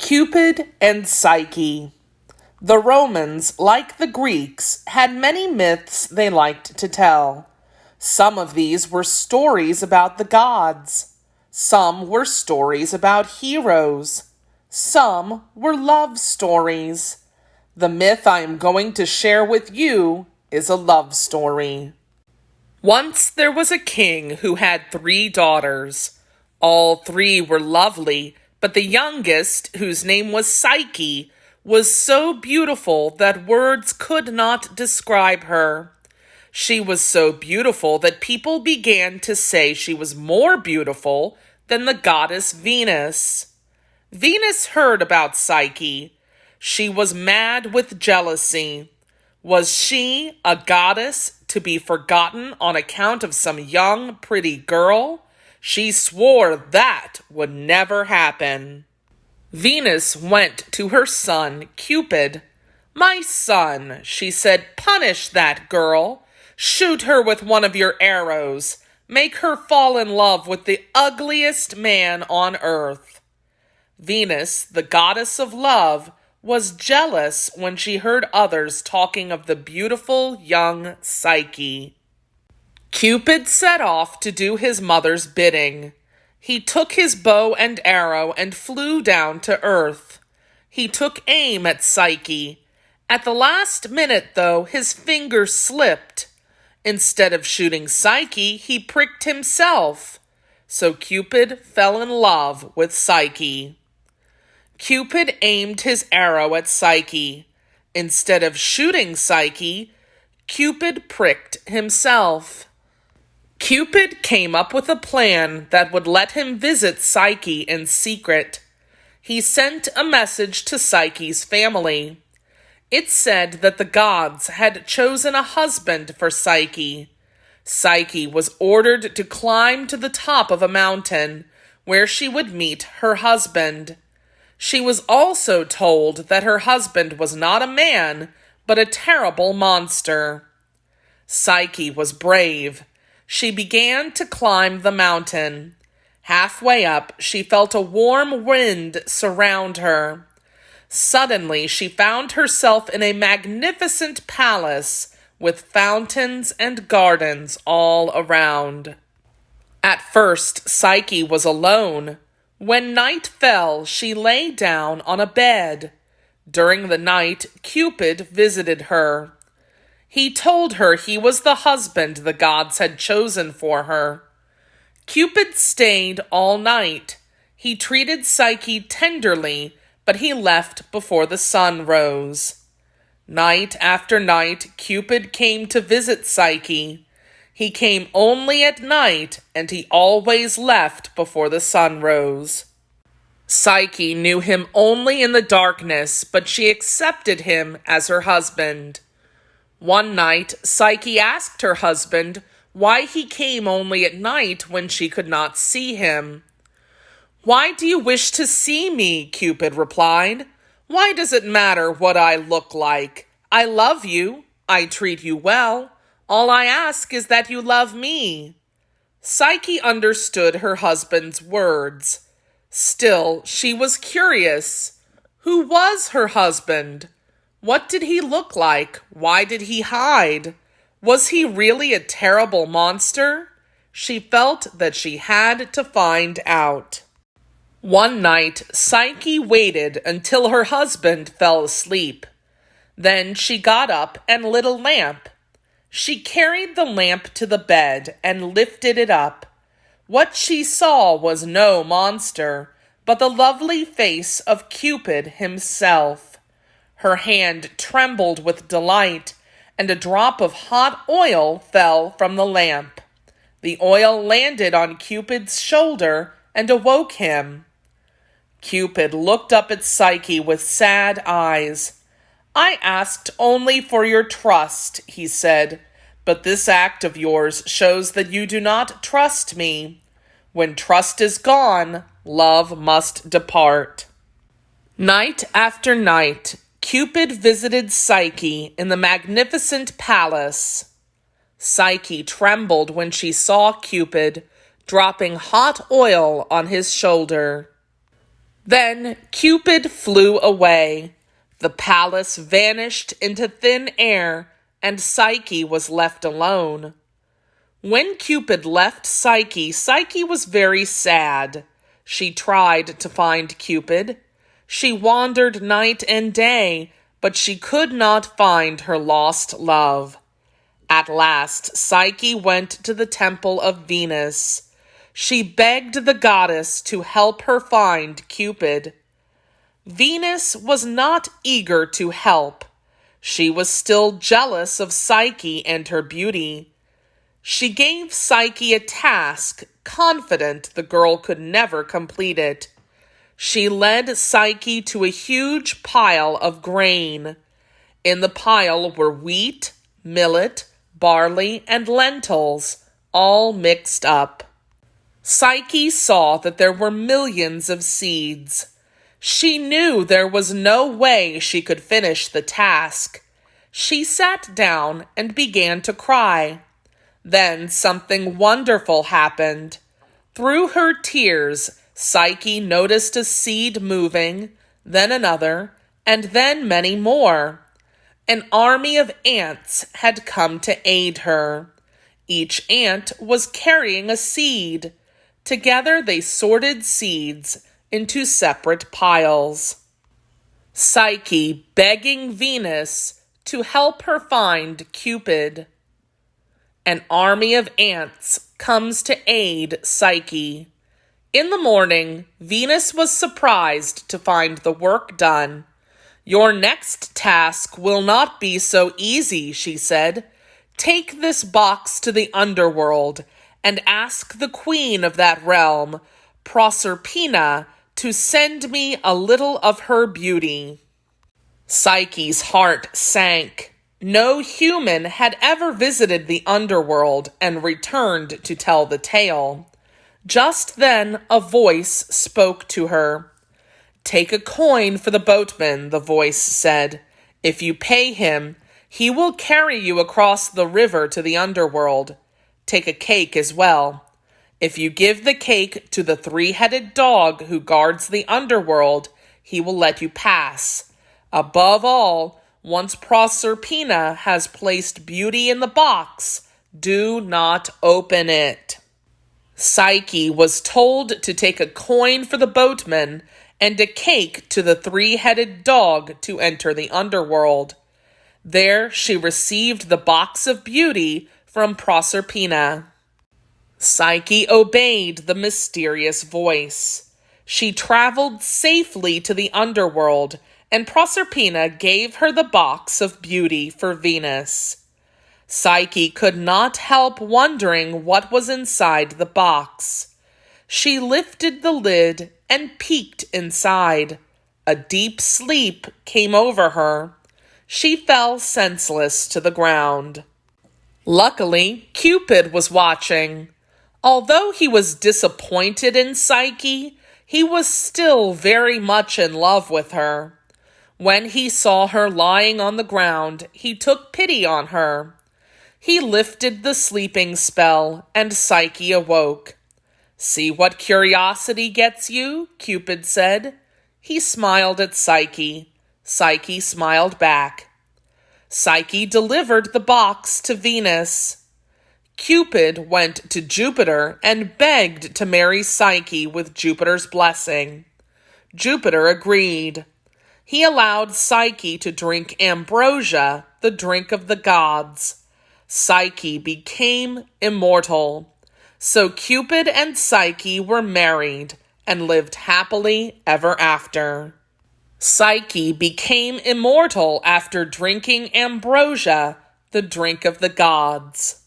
Cupid and Psyche. The Romans, like the Greeks, had many myths they liked to tell. Some of these were stories about the gods. Some were stories about heroes. Some were love stories. The myth I am going to share with you is a love story. Once there was a king who had 3 daughters. All 3 were lovely, but the youngest, whose name was Psyche, was so beautiful that words could not describe her. She was so beautiful that people began to say she was more beautiful than the goddess Venus. Venus heard about Psyche. She was mad with jealousy. Was she, a goddess, to be forgotten on account of some young, pretty girl? She swore that would never happen. Venus went to her son, Cupid. "My son," she said, "punish that girl. Shoot her with one of your arrows. Make her fall in love with the ugliest man on earth." Venus, the goddess of love, was jealous when she heard others talking of the beautiful young Psyche. Cupid set off to do his mother's bidding. He took his bow and arrow and flew down to earth. He took aim at Psyche. At the last minute, though, his finger slipped. Instead of shooting Psyche, he pricked himself. So Cupid fell in love with Psyche. Cupid aimed his arrow at Psyche. Instead of shooting Psyche, Cupid pricked himself. Cupid came up with a plan that would let him visit Psyche in secret. He sent a message to Psyche's family. It said that the gods had chosen a husband for Psyche. Psyche was ordered to climb to the top of a mountain, where she would meet her husband. She was also told that her husband was not a man, but a terrible monster. Psyche was brave. She began to climb the mountain. Halfway up, she felt a warm wind surround her. Suddenly, she found herself in a magnificent palace with fountains and gardens all around. At first, Psyche was alone. When night fell, she lay down on a bed. During the night, Cupid visited her. He told her he was the husband the gods had chosen for her. Cupid stayed all night. He treated Psyche tenderly, but he left before the sun rose. Night after night, Cupid came to visit Psyche. He came only at night, and he always left before the sun rose. Psyche knew him only in the darkness, but she accepted him as her husband. One night, Psyche asked her husband why he came only at night when she could not see him. "Why do you wish to see me?" Cupid replied. "Why does it matter what I look like? I love you. I treat you well. All I ask is that you love me." Psyche understood her husband's words. Still, she was curious. Who was her husband? What did he look like? Why did he hide? Was he really a terrible monster? She felt that she had to find out. One night, Psyche waited until her husband fell asleep. Then she got up and lit a lamp. She carried the lamp to the bed and lifted it up. What she saw was no monster, but the lovely face of Cupid himself. Her hand trembled with delight, and a drop of hot oil fell from the lamp. The oil landed on Cupid's shoulder and awoke him. Cupid looked up at Psyche with sad eyes. "I asked only for your trust," he said, "but this act of yours shows that you do not trust me. When trust is gone, love must depart." Night after night, Cupid visited Psyche in the magnificent palace. Psyche trembled when she saw Cupid, dropping hot oil on his shoulder. Then Cupid flew away. The palace vanished into thin air, and Psyche was left alone. When Cupid left Psyche, Psyche was very sad. She tried to find Cupid. She wandered night and day, but she could not find her lost love. At last, Psyche went to the temple of Venus. She begged the goddess to help her find Cupid. Venus was not eager to help. She was still jealous of Psyche and her beauty. She gave Psyche a task, confident the girl could never complete it. She led Psyche to a huge pile of grain. In the pile were wheat, millet, barley, and lentils, all mixed up. Psyche saw that there were millions of seeds. She knew there was no way she could finish the task. She sat down and began to cry. Then something wonderful happened. Through her tears, Psyche noticed a seed moving, then another, and then many more. An army of ants had come to aid her. Each ant was carrying a seed. Together they sorted seeds into separate piles. Psyche begging Venus to help her find Cupid. An army of ants comes to aid Psyche. In the morning, Venus was surprised to find the work done. "Your next task will not be so easy," she said. "Take this box to the underworld and ask the queen of that realm, Proserpina, to send me a little of her beauty." Psyche's heart sank. No human had ever visited the underworld and returned to tell the tale. Just then a voice spoke to her. "Take a coin for the boatman," the voice said. "If you pay him, he will carry you across the river to the underworld. Take a cake as well. If you give the cake to the three-headed dog who guards the underworld, he will let you pass. Above all, once Proserpina has placed beauty in the box, do not open it." Psyche was told to take a coin for the boatman and a cake to the three-headed dog to enter the underworld. There she received the box of beauty from Proserpina. Psyche obeyed the mysterious voice. She traveled safely to the underworld, and Proserpina gave her the box of beauty for Venus. Psyche could not help wondering what was inside the box. She lifted the lid and peeked inside. A deep sleep came over her. She fell senseless to the ground. Luckily, Cupid was watching. Although he was disappointed in Psyche, he was still very much in love with her. When he saw her lying on the ground, he took pity on her. He lifted the sleeping spell, and Psyche awoke. "See what curiosity gets you?" Cupid said. He smiled at Psyche. Psyche smiled back. Psyche delivered the box to Venus. Cupid went to Jupiter and begged to marry Psyche with Jupiter's blessing. Jupiter agreed. He allowed Psyche to drink ambrosia, the drink of the gods. Psyche became immortal. So Cupid and Psyche were married and lived happily ever after. Psyche became immortal after drinking ambrosia, the drink of the gods.